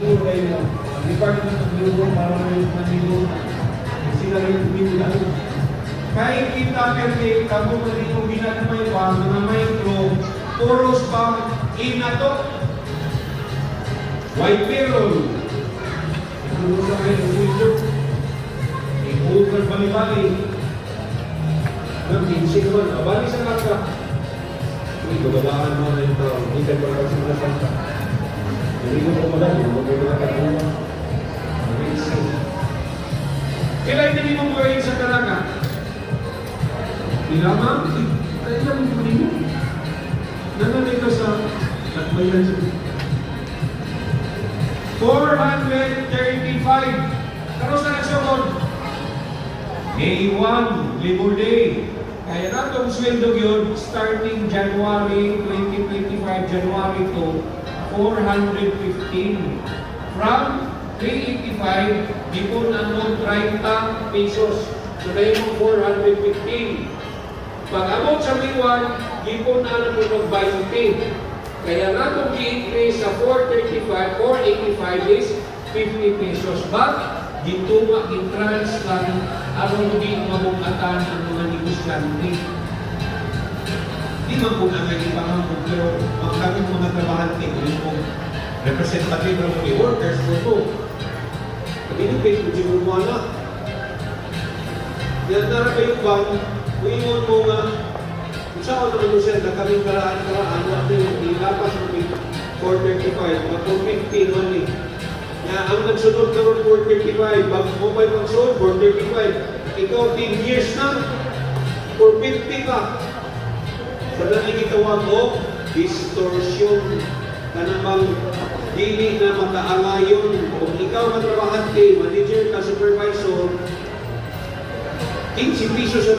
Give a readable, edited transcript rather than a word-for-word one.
Department of Lugo, para manigo, sila rin binulan. Kahit kita kasi, kamo manigo ginamay pa, mga micro, puros pa, inato. White payroll. Puros sa kayo, puso. Ipugan bali-bali. Nag-insig naman, abali sa kaka. Uy, bababaan mo na ito. Hindi ka pa kasi nasanta. Hindi ko pa malam, magkakita ka naman. Kailan hindi mo buhayin sa talaga? Ilamang, kaya lang mo rin mo. Nananay ka sa nagbayan sa 435. Karo sa nagsyon? May 1, Labor Day. Kaya na itong sweldo yun, starting January 2025, January to 415. From 385, dipon ang 30 pesos. So, dahil mo 415. Pag-amot sa miwan, dipon na ng 20. Kaya na itong i-increase sa 435, 485 is 50 pesos. But, dito ma-intrans lang aron di mamugatan ang mga negosyante. Di man po namin ipangangkong, pero ang kaming mga trabahante, kung representative ng mga workers, ito. Pag-inipit, kung siguro mo na. Yan na kayo bang, uingon mo nga, kung saan naman mo siya, na kaming karaan, natin, ilapas mo 435, mga 450 man eh. Ang nagsunod na ron 435, bago mo pa yung magsunod, 435. Ikaw 10 years na, 450 ka. Sa nanikitawag mo, distortion na namang dili na makaalayon. Kung ikaw matrabahante, manager ka, supervisor, 15 pesos